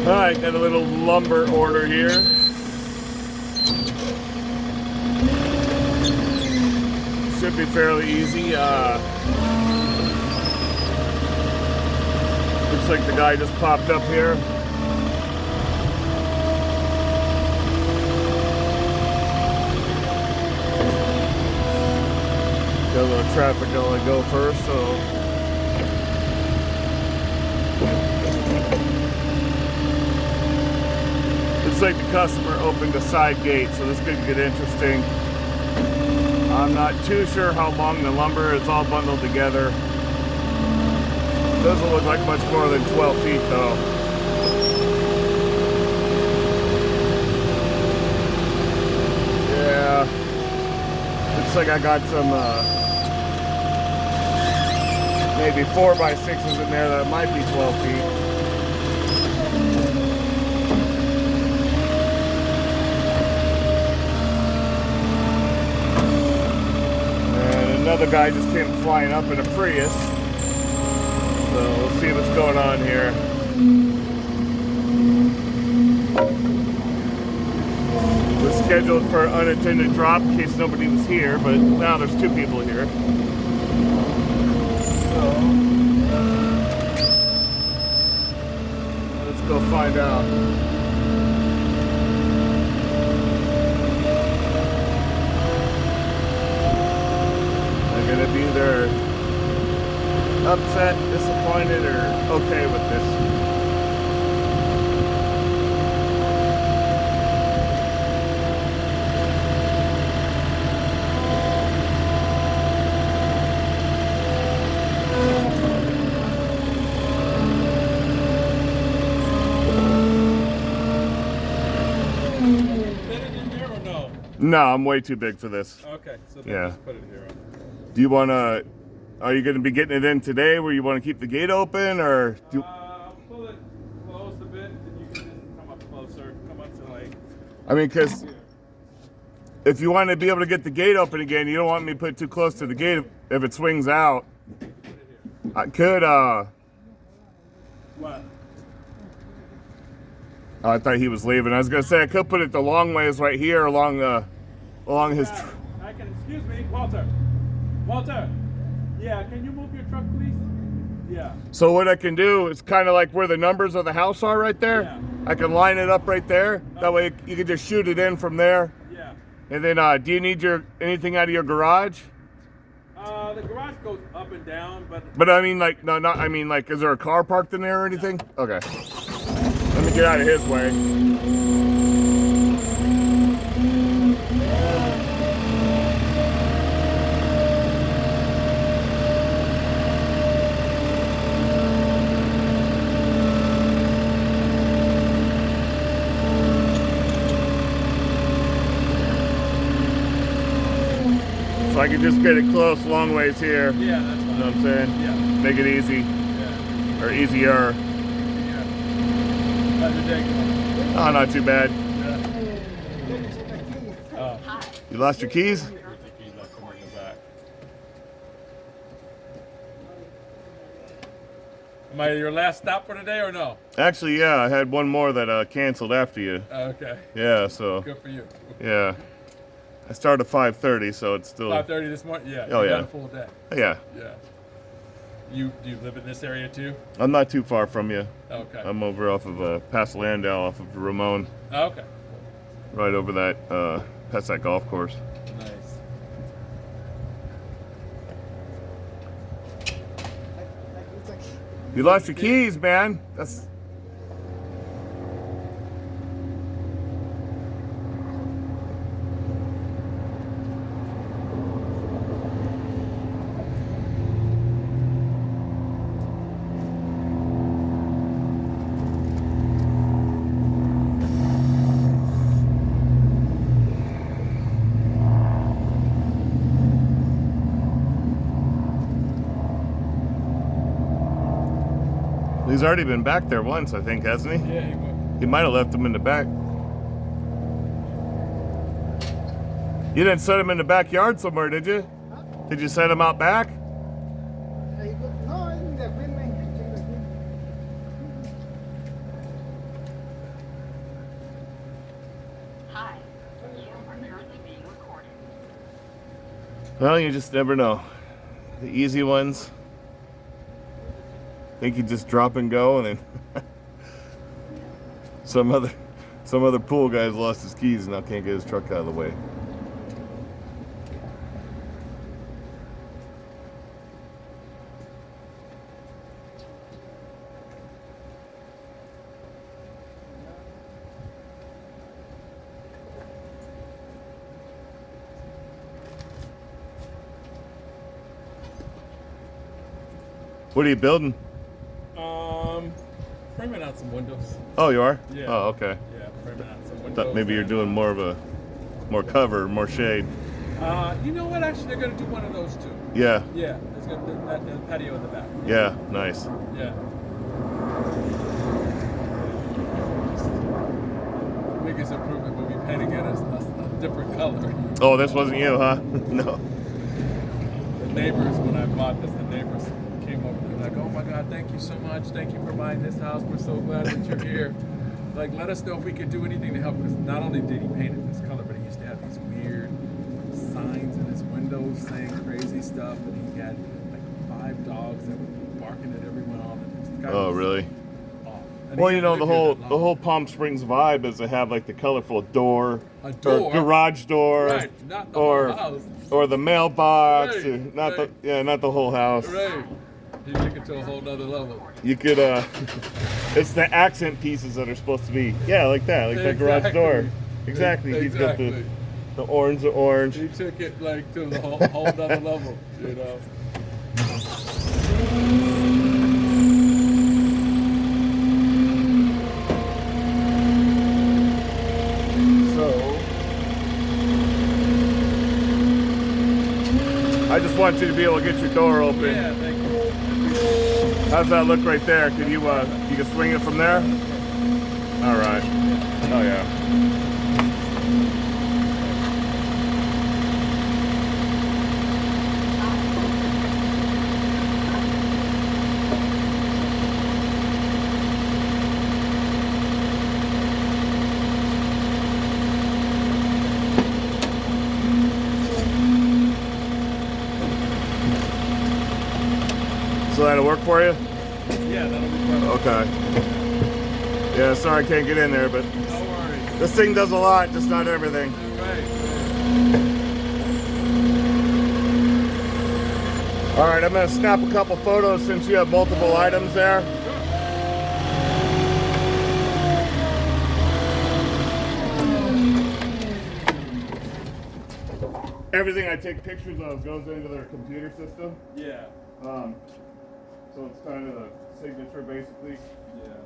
Alright, got a little lumber order here. Should be fairly easy. Looks like the guy just popped up here. Got a little traffic going to go first, so. Looks like the customer opened a side gate, so this could get interesting. I'm not too sure how long the lumber is all bundled together. Doesn't look like much more than 12 feet though. Yeah. Looks like I got some maybe 4x6s in there that might be 12 feet. Another guy just came flying up in a Prius. So we'll see what's going on here. Was scheduled for an unattended drop in case nobody was here, but now there's two people here. So let's go find out. Gonna be either upset, disappointed, or okay with this. Fit it in there or no? No, I'm way too big for this. Okay, so then Yeah. just put it here. Do you want to, are you going to be getting it in today where you want to keep the gate open, or do Pull it closed a bit, and you can just come up closer. Come up to like. I mean, because if you want to be able to get the gate open again, you don't want me to put it too close to the gate if it swings out. I could, What? oh, I thought he was leaving. I was going to say I could put it the long ways right here along his, I can, excuse me, Walter. Walter, yeah, can you move your truck, please? Yeah. so what I can do is kind of like where the numbers of the house are right there. Yeah. I can line it up right there. That way you can just shoot it in from there. Yeah. And then, do you need anything out of your garage? The garage goes up and down, but. But I mean, like, no, not, I mean, like, is there a car parked in there or anything? Okay. Let me get out of his way. So I can just get it close, long ways here. Yeah, that's fine. You know what I'm saying? Yeah. Make it easy. Yeah. Or easier. Yeah. How's your day going? Oh, not too bad. Oh. You lost your keys? I think he left them in the back. Am I your last stop for today or no? Actually, yeah, I had one more that canceled after you. Okay. Yeah, so, Good for you. yeah. I started at 5:30, so it's still, 5:30 this morning? Yeah. Oh, you yeah. got a full day. yeah. Yeah. Do you live in this area too? I'm not too far from you. Okay. I'm over off of past Landau, off of Ramon, Okay. right over that, past that golf course. Nice. You lost your keys, man. That's. He's already been back there once, I think, hasn't he? Yeah, he would. He might have left him in the back. You didn't set him in the backyard somewhere, did you? Huh? Did you set him out back? No, in the equipment. Well, you just never know. The easy ones, think you just drop and go, and then some other pool guy's lost his keys and now can't get his truck out of the way. What are you building? Framing out some windows. Oh, you are? Yeah. Oh, okay. Yeah, framing out some windows. Thought maybe you're doing more cover, more shade. You know what? Actually, they're gonna do one of those too. Yeah. Yeah, there's gonna be that patio in the back. Yeah, nice. Yeah. The biggest improvement will be painting it a different color. Oh, this wasn't you, huh? No. The neighbors, when I bought this, the neighbors came over. They're like, "Oh my God, thank you so much. Thank you for buying this house. We're so glad that you're here. Like, let us know if we could do anything to help." Because not only did he paint it this color, but he used to have these weird signs in his windows saying crazy stuff, and he had like 5 dogs that would be barking at everyone all the time. Oh, really? And Well, he you know, lived the here whole that the long. whole Palm Springs vibe is to have like the colorful door, A door? or garage door, Right, not the or whole house. or the mailbox, Right, or not right. not the whole house. Right. He took it to a whole nother level. You could it's the accent pieces that are supposed to be like that, like that garage Exactly. door. Exactly. He's got Exactly. the orange. He took it like to the whole nother level, you know. So I just want you to be able to get your door open. Yeah, thank you. How's that look right there? Can you can swing it from there? All right. Oh yeah. So that'll work for you? Yeah, that'll be perfect. Okay. Yeah, sorry I can't get in there, but No worries. this thing does a lot, just not everything. Right. All right, I'm gonna snap a couple photos since you have multiple items there. Everything I take pictures of goes into their computer system. Yeah. So it's kind of a signature basically. Yeah.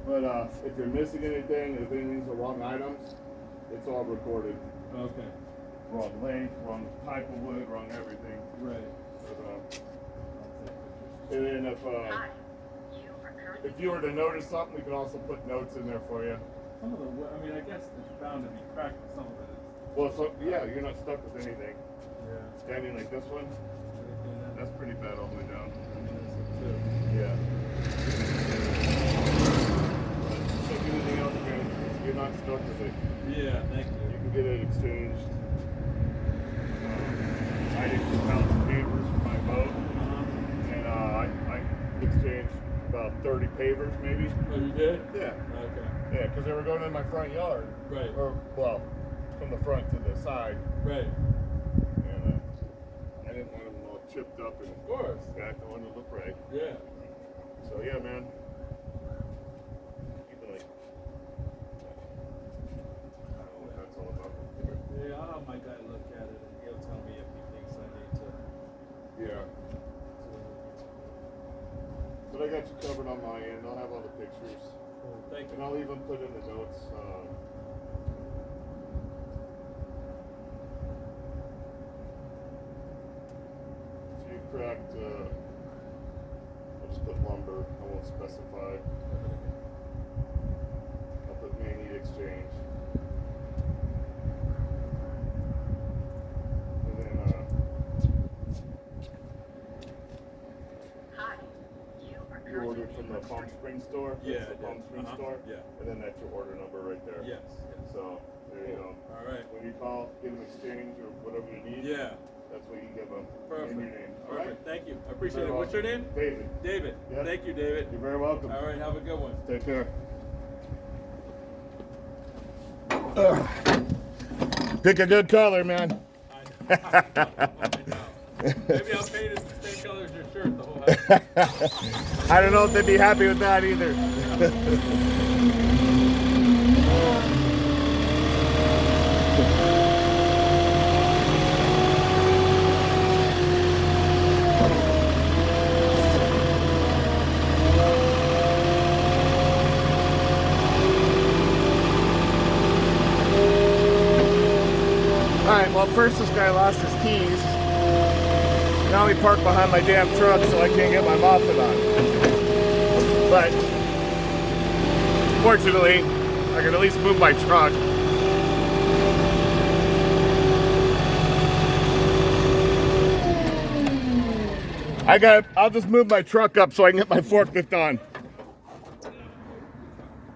But if you're missing anything, if anything's the wrong items, it's all recorded. Okay. Wrong length, wrong type of wood, wrong everything. Right. But, and then if you were to notice something, we can also put notes in there for you. Some of the wood, I mean, I guess it's bound to be cracked, but some of it is. Well, so yeah, you're not stuck with anything. Yeah. Standing like this one, that's pretty bad all the way down. Yeah. But like anything else, you're not stuck with it. Yeah, thank you. You can get it exchanged. I did 2,000 pavers for my boat, and I exchanged about 30 pavers maybe. Oh, you did? Yeah. Okay. Yeah, because they were going in my front yard. Right. Or, well, from the front to the side. Right. And I didn't want them all chipped up and Of course. back. I wanted to look right. Yeah. So, yeah, man. Keep it like, I don't know what that's all about. Yeah, I'll have my guy look at it and he'll tell me if he thinks I need to. Yeah. But I got you covered on my end. I'll have all the pictures. Cool. Thank you. And I'll even put in the notes. If you cracked, I'll just put lumber. I won't specify. I'll put may need exchange. And then, you ordered from the Palm Springs store? Yeah, That's the I Palm did. Springs store? Yeah. And then that's your order number right there. Yes. Yes. So, there you go. All right. When you call, get an exchange or whatever you need. Yeah. That's what you give them. Perfect. In your name. All Perfect. right? Thank you. I appreciate it. You're What's your name? welcome. David. David. Yeah. Thank you, David. You're very welcome. All right. Have a good one. Take care. Pick a good color, man. I know. Maybe I'll paint it the same color as your shirt the whole house. I don't know if they'd be happy with that either. Alright, well first this guy lost his keys. Now he parked behind my damn truck so I can't get my Moffett on. But fortunately, I can at least move my truck. I'll just move my truck up so I can get my forklift on.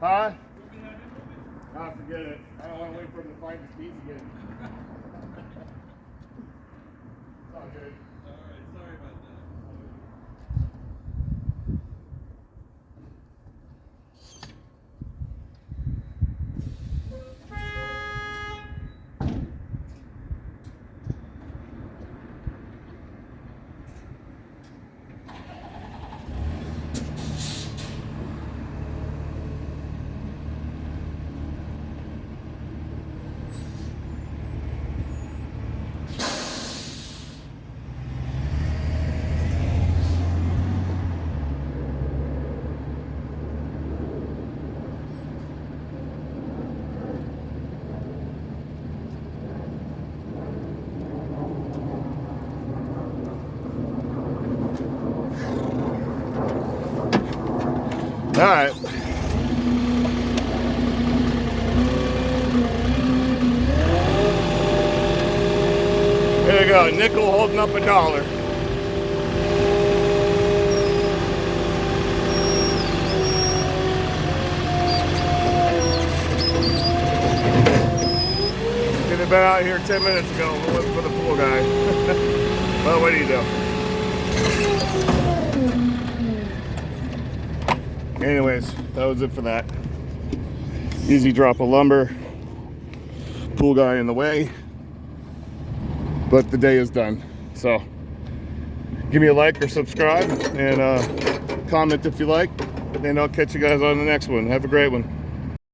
Huh? Ah, forget it. I don't want to wait for him to find his keys again. It's all good. Alright, sorry about that. All right. There you go, a nickel holding up $1. Could have been out here 10 minutes ago looking for the pool guy. Well, what do you do? Anyways, that was it for that. Easy drop of lumber. Pool guy in the way. But the day is done. So give me a like or subscribe and comment if you like. And I'll catch you guys on the next one. Have a great one.